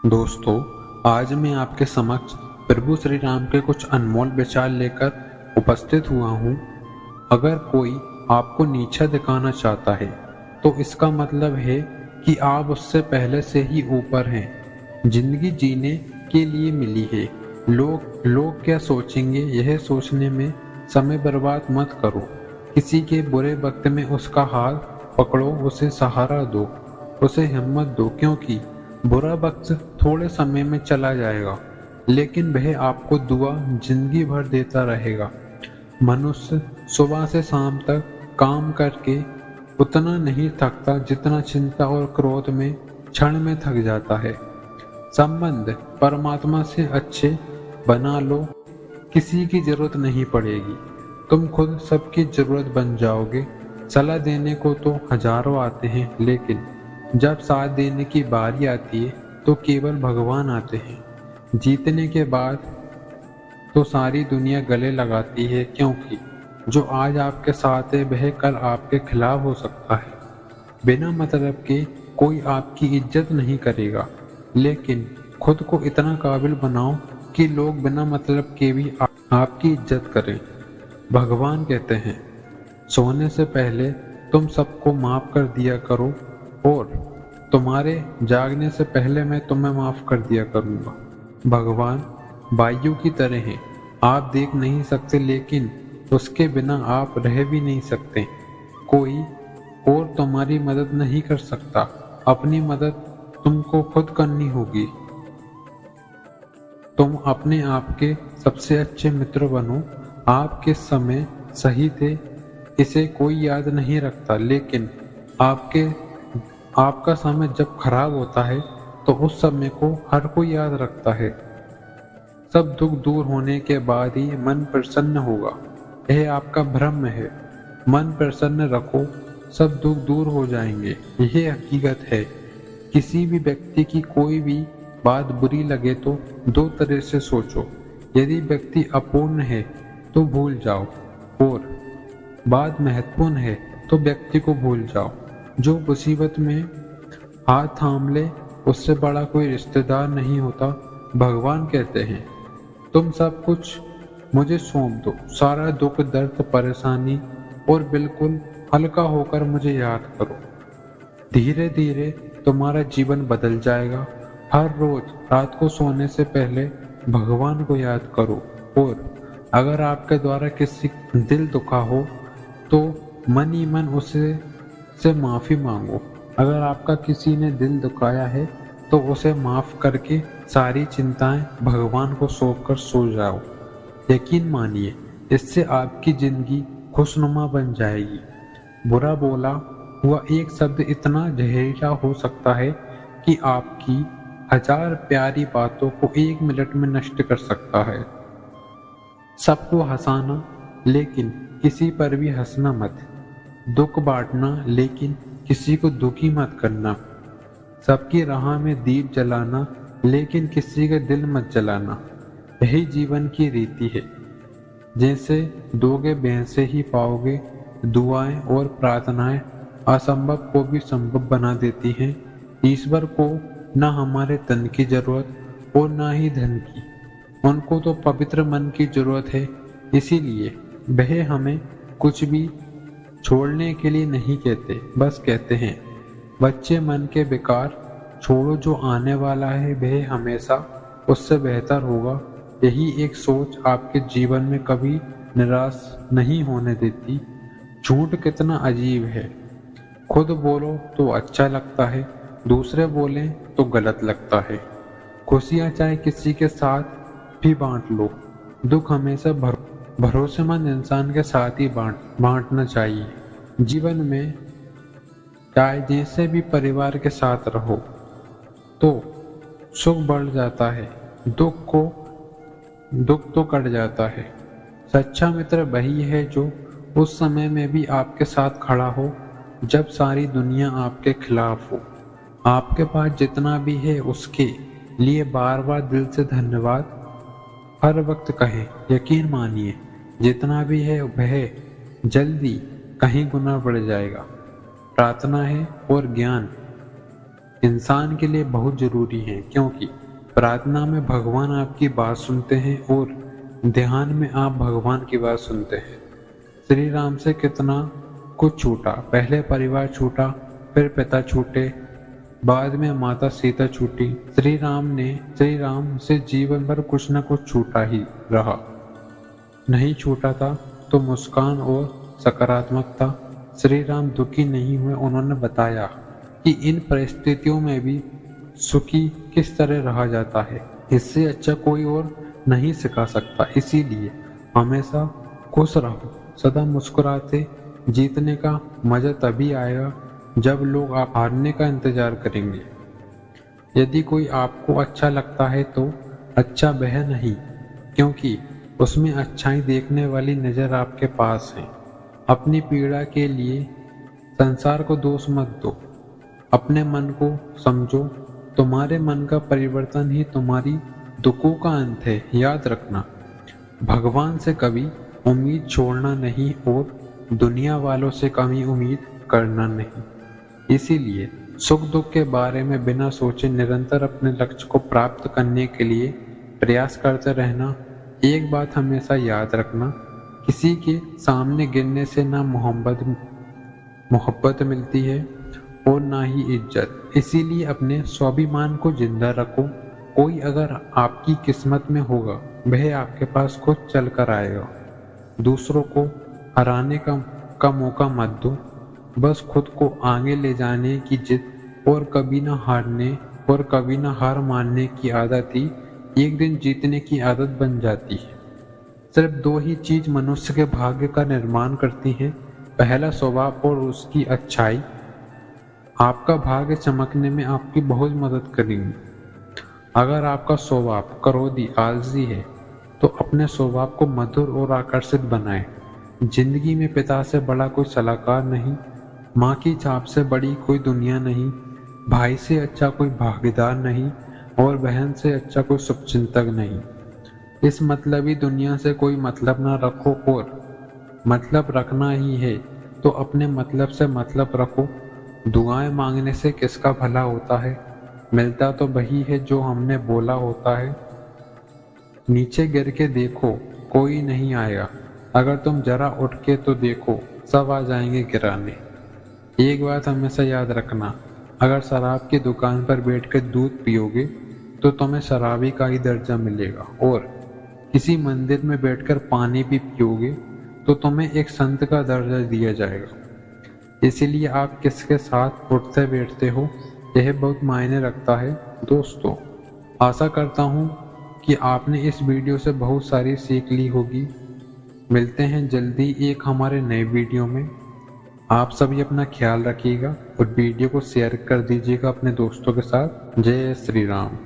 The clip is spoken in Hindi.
दोस्तों, आज मैं आपके समक्ष प्रभु श्री राम के कुछ अनमोल विचार लेकर उपस्थित हुआ हूँ। अगर कोई आपको नीचा दिखाना चाहता है तो इसका मतलब है कि आप उससे पहले से ही ऊपर हैं। जिंदगी जीने के लिए मिली है। लोग क्या सोचेंगे, यह सोचने में समय बर्बाद मत करो। किसी के बुरे वक्त में उसका हाथ पकड़ो, उसे सहारा दो, उसे हिम्मत दो, क्योंकि बुरा वक्त थोड़े समय में चला जाएगा, लेकिन वह आपको दुआ जिंदगी भर देता रहेगा। मनुष्य सुबह से शाम तक काम करके उतना नहीं थकता जितना चिंता और क्रोध में क्षण में थक जाता है। संबंध परमात्मा से अच्छे बना लो, किसी की जरूरत नहीं पड़ेगी। तुम खुद सबकी जरूरत बन जाओगे। सलाह देने को तो हजारों आते हैं, लेकिन जब साथ देने की बारी आती है तो केवल भगवान आते हैं। जीतने के बाद तो सारी दुनिया गले लगाती है, क्योंकि जो आज आपके साथ है वह कल आपके खिलाफ हो सकता है। बिना मतलब के कोई आपकी इज्जत नहीं करेगा, लेकिन खुद को इतना काबिल बनाओ कि लोग बिना मतलब के भी आपकी इज्जत करें। भगवान कहते हैं, सोने से पहले तुम सबको माफ कर दिया करो, और तुम्हारे जागने से पहले मैं तुम्हें माफ कर दिया करूंगा। भगवान वायु की तरह हैं। आप देख नहीं सकते, लेकिन उसके बिना आप रह भी नहीं सकते। कोई और तुम्हारी मदद नहीं कर सकता। अपनी मदद तुमको खुद करनी होगी। तुम अपने आप के सबसे अच्छे मित्र बनो। आप किस समय सही थे इसे कोई याद नहीं रखता, लेकिन आपका समय जब खराब होता है तो उस समय को हर कोई याद रखता है। सब दुख दूर होने के बाद ही मन प्रसन्न होगा। यह आपका भ्रम है। मन प्रसन्न रखो, सब दुख दूर हो जाएंगे। यह हकीकत है। किसी भी व्यक्ति की कोई भी बात बुरी लगे तो दो तरह से सोचो। यदि व्यक्ति अपूर्ण है तो भूल जाओ, और बात महत्वपूर्ण है तो व्यक्ति को भूल जाओ। जो मुसीबत में हाथ थाम ले उससे बड़ा कोई रिश्तेदार नहीं होता। भगवान कहते हैं, तुम सब कुछ मुझे सौंप दो, सारा दुख दर्द परेशानी, और बिल्कुल हल्का होकर मुझे याद करो। धीरे धीरे तुम्हारा जीवन बदल जाएगा। हर रोज रात को सोने से पहले भगवान को याद करो, और अगर आपके द्वारा किसी दिल दुखा हो तो मन ही मन उसे से माफी मांगो। अगर आपका किसी ने दिल दुखाया है तो उसे माफ करके सारी चिंताएं भगवान को सौंप कर सो जाओ। यकीन मानिए, इससे आपकी जिंदगी खुशनुमा बन जाएगी। बुरा बोला हुआ एक शब्द इतना जहरीला हो सकता है कि आपकी हजार प्यारी बातों को एक मिनट में नष्ट कर सकता है। सबको हंसाना, लेकिन किसी पर भी हंसना मत। दुख बांटना, लेकिन किसी को दुखी मत करना। सबकी राह में दीप जलाना, लेकिन किसी का दिल मत जलाना। यही जीवन की रीति है। जैसे दोगे वैसे ही पाओगे। दुआएं और प्रार्थनाएं असंभव को भी संभव बना देती हैं। ईश्वर को न हमारे तन की जरूरत और न ही धन की। उनको तो पवित्र मन की जरूरत है। इसीलिए वह हमें कुछ भी छोड़ने के लिए नहीं कहते, बस कहते हैं, बच्चे मन के बेकार छोड़ो, जो आने वाला है वह हमेशा उससे बेहतर होगा। यही एक सोच आपके जीवन में कभी निराश नहीं होने देती। झूठ कितना अजीब है। खुद बोलो तो अच्छा लगता है, दूसरे बोलें तो गलत लगता है। खुशियां चाहे किसी के साथ भी बांट लो। दुख हमेशा भरोसेमंद इंसान के साथ ही बांटना चाहिए। जीवन में चाहे जैसे भी परिवार के साथ रहो तो सुख बढ़ जाता है, दुख तो कट जाता है। सच्चा मित्र वही है जो उस समय में भी आपके साथ खड़ा हो जब सारी दुनिया आपके खिलाफ हो। आपके पास जितना भी है उसके लिए बार बार दिल से धन्यवाद हर वक्त कहें। यकीन मानिए, जितना भी है वह जल्दी कहीं गुना बढ़ जाएगा। प्रार्थना है और ज्ञान इंसान के लिए बहुत जरूरी हैं, क्योंकि प्रार्थना में भगवान आपकी बात सुनते हैं और ध्यान में आप भगवान की बात सुनते हैं। श्री राम से कितना कुछ छूटा, पहले परिवार छूटा, फिर पिता छूटे, बाद में माता सीता छूटी। श्री राम से जीवन भर कुछ न कुछ छूटा ही रहा। नहीं छूटा था तो मुस्कान और सकारात्मकता। श्री राम दुखी नहीं हुए, उन्होंने बताया कि इन परिस्थितियों में भी सुखी किस तरह रहा जाता है। इससे अच्छा कोई और नहीं सिखा सकता। इसीलिए हमेशा खुश रहो, सदा मुस्कुराते। जीतने का मजा तभी आएगा जब लोग आप हारने का इंतजार करेंगे। यदि कोई आपको अच्छा लगता है तो अच्छा वह नहीं, क्योंकि उसमें अच्छाई देखने वाली नजर आपके पास है। अपनी पीड़ा के लिए संसार को दोष मत दो, अपने मन को समझो। तुम्हारे मन का परिवर्तन ही तुम्हारी दुखों का अंत है। याद रखना, भगवान से कभी उम्मीद छोड़ना नहीं और दुनिया वालों से कभी उम्मीद करना नहीं। इसीलिए सुख दुख के बारे में बिना सोचे निरंतर अपने लक्ष्य को प्राप्त करने के लिए प्रयास करते रहना। एक बात हमेशा याद रखना, किसी के सामने गिरने से ना मोहब्बत मिलती है और ना ही इज्जत। इसीलिए अपने स्वाभिमान को जिंदा रखो। कोई अगर आपकी किस्मत में होगा, वह आपके पास खुद चल कर आएगा। दूसरों को हराने का मौका मत दो, बस खुद को आगे ले जाने की जिद और कभी ना हार मानने की आदत ही एक दिन जीतने की आदत बन जाती है। सिर्फ दो ही चीज मनुष्य के भाग्य का निर्माण करती हैं, पहला स्वभाव और उसकी अच्छाई। आपका भाग्य चमकने में आपकी बहुत मदद करेंगी। अगर आपका स्वभाव क्रोधी आलसी है तो अपने स्वभाव को मधुर और आकर्षित बनाएं। जिंदगी में पिता से बड़ा कोई सलाहकार नहीं, माँ की चाप से बड़ी कोई दुनिया नहीं, भाई से अच्छा कोई भागीदार नहीं और बहन से अच्छा कोई शुभचिंतक नहीं। इस मतलबी दुनिया से कोई मतलब ना रखो, और मतलब रखना ही है तो अपने मतलब से मतलब रखो। दुआएं मांगने से किसका भला होता है, मिलता तो वही है जो हमने बोला होता है। नीचे गिर के देखो, कोई नहीं आएगा, अगर तुम जरा उठ के तो देखो, सब आ जाएंगे गिराने। एक बात हमेशा याद रखना, अगर शराब की दुकान पर बैठकर दूध पियोगे तो तुम्हें शराबी का ही दर्जा मिलेगा, और किसी मंदिर में बैठकर पानी भी पियोगे तो तुम्हें एक संत का दर्जा दिया जाएगा। इसीलिए आप किसके साथ उठते बैठते हो, यह बहुत मायने रखता है। दोस्तों, आशा करता हूँ कि आपने इस वीडियो से बहुत सारी सीख ली होगी। मिलते हैं जल्दी एक हमारे नए वीडियो में। आप सभी अपना ख्याल रखिएगा और वीडियो को शेयर कर दीजिएगा अपने दोस्तों के साथ। जय श्री राम।